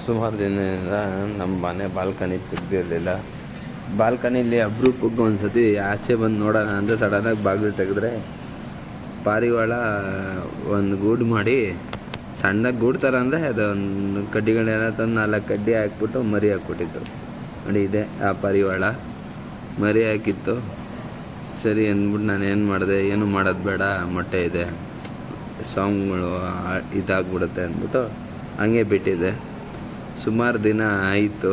ಸುಮಾರು ದಿನದಿಂದ ನಮ್ಮ ಮನೆ ಬಾಲ್ಕನಿ ತೆಗ್ದಿರಲಿಲ್ಲ. ಬಾಲ್ಕನಿಲಿ ಅಪರೂಪಕ್ಕೆ ಒಂದು ಸತಿ ಆಚೆ ಬಂದು ನೋಡೋಣ ಅಂತ ಸಡನ್ನಾಗಿ ಬಾಗಿಲು ತೆಗೆದ್ರೆ ಪಾರಿವಾಳ ಒಂದು ಗೂಡು ಮಾಡಿ ಸಣ್ಣಗೆ ಗೂಡು ಥರ ಅಂದರೆ ಅದೊಂದು ಕಡ್ಡಿಗಳನ್ನೆಲ್ಲ ತಂದು 4 ಕಡ್ಡಿ ಹಾಕ್ಬಿಟ್ಟು ಮರಿ ಹಾಕ್ಬಿಟ್ಟಿತ್ತು. ನೋಡಿ ಇದೆ ಆ ಪಾರಿವಾಳ ಮರಿ ಹಾಕಿತ್ತು. ಸರಿ ಅಂದ್ಬಿಟ್ಟು ನಾನು ಏನು ಮಾಡಿದೆ, ಏನು ಮಾಡೋದು ಬೇಡ, ಮೊಟ್ಟೆ ಇದೆ, ಸಾಂಗ್ಗಳು ಇದಾಗ್ಬಿಡುತ್ತೆ ಅಂದ್ಬಿಟ್ಟು ಹಂಗೆ ಬಿಟ್ಟಿದ್ದೆ. ಸುಮಾರು ದಿನ ಆಯಿತು.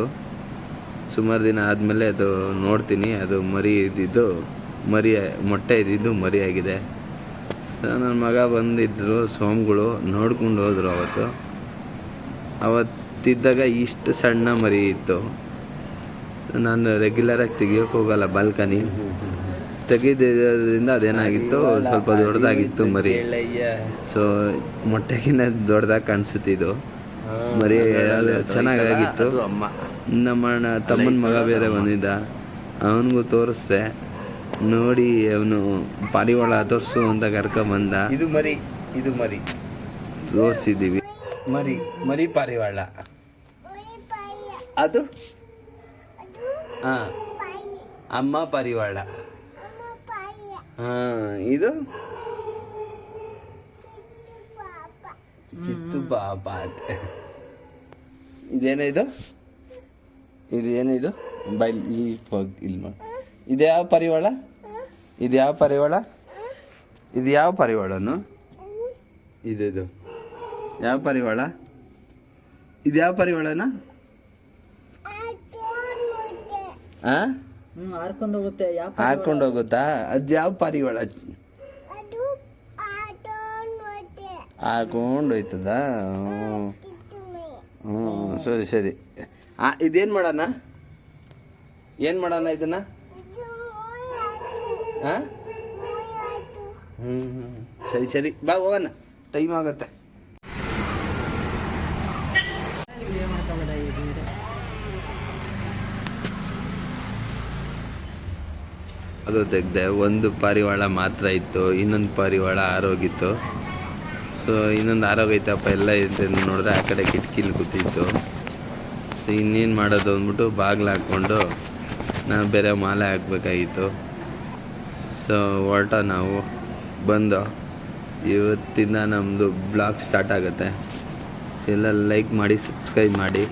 ಸುಮಾರು ದಿನ ಆದಮೇಲೆ ಅದು ನೋಡ್ತೀನಿ, ಅದು ಮೊಟ್ಟೆ ಇದ್ದಿದ್ದು ಮರಿ ಆಗಿದೆ. ನನ್ನ ಮಗ ಬಂದಿದ್ದರು, ಸ್ವಾಮಿಗಳು ನೋಡ್ಕೊಂಡು ಹೋದರು. ಅವತ್ತಿದ್ದಾಗ ಇಷ್ಟು ಸಣ್ಣ ಮರಿ ಇತ್ತು. ನಾನು ರೆಗ್ಯುಲರಾಗಿ ತೆಗಿಯೋಕೆ ಹೋಗಲ್ಲ ಬಾಲ್ಕನಿ. ತೆಗೆದ್ರಿಂದ ಅದೇನಾಗಿತ್ತು, ಸ್ವಲ್ಪ ದೊಡ್ಡದಾಗಿತ್ತು ಮರಿ. ಸೊ ಮೊಟ್ಟೆಗಿನ್ನ ದೊಡ್ಡದಾಗಿ ಕಾಣಿಸುತ್ತಿದ್ದು ಮರಿ. ಚೆನ್ನಾಗಿತ್ತು. ನಮ್ಮ ತಮ್ಮನ ಮಗ ಬೇರೆ ಬಂದಿದ್ದ, ಅವನಿಗೂ ತೋರಿಸ್ದೆ. ನೋಡಿ ಅವನು ಪಾರಿವಾಳ ತೋರಿಸು ಅಂತ ಕರ್ಕೊಂಬಂದ. ಇದು ಮರಿ ತೋರಿಸಿದ್ದೀವಿ. ಮರಿ ಪಾರಿವಾಳ ಅದು. ಹಾಂ, ಅಮ್ಮ ಪಾರಿವಾಳ. ಹಾಂ, ಇದು ಚಿತ್ತು ಪಾಪ. ಇದೇನಿದು ಬೈಲಿ ಇಲ್ಲಿ. ಇದು ಯಾವ ಪಾರಿವಾಳ? ಇದು ಯಾವ ಪಾರಿವಾಳನು? ಇದು ಯಾವ ಪಾರಿವಾಳ? ಇದು ಯಾವ ಪಾರಿವಾಳನ? ಹಾಕೊಂಡು ಹೋಗುತ್ತಾ? ಅದು ಯಾವ ಪಾರಿವಾಳ? ಹಾಕೊಂಡು ಹೋಯ್ತದ? ಸರಿ. ಇದೇನು ಮಾಡೋಣ ಇದನ್ನ? ಸರಿ ಬಾ ಹೋಗೋಣ, ಟೈಮ್ ಆಗುತ್ತೆ. ಅದು ತೆಗ್ದೆ. ಒಂದು ಪಾರಿವಾಳ ಮಾತ್ರ ಇತ್ತು, ಇನ್ನೊಂದು ಪಾರಿವಾಳ ಆರೋಗಿತ್ತು. ಸೊ ಇನ್ನೊಂದು ಆರೋಗೈತಪ್ಪ ಎಲ್ಲ ಇದೆ ನೋಡಿದ್ರೆ ಆ ಕಡೆ ಕಿಟಕಿಲಿ ಕೂತಿತ್ತು. ಸೊ ಇನ್ನೇನು ಮಾಡೋದು ಅಂದ್ಬಿಟ್ಟು ಬಾಗಿಲು ಹಾಕ್ಕೊಂಡು ನಾವು ಬೇರೆ ಮಾಲೆ ಹಾಕಬೇಕಾಗಿತ್ತು. ಸೊ ನಾವು ಬಂದು ಇವತ್ತಿಂದ ನಮ್ಮದು ಬ್ಲಾಗ್ ಸ್ಟಾರ್ಟ್ ಆಗುತ್ತೆ. ಎಲ್ಲ ಲೈಕ್ ಮಾಡಿ, ಸಬ್ಸ್ಕ್ರೈಬ್ ಮಾಡಿ.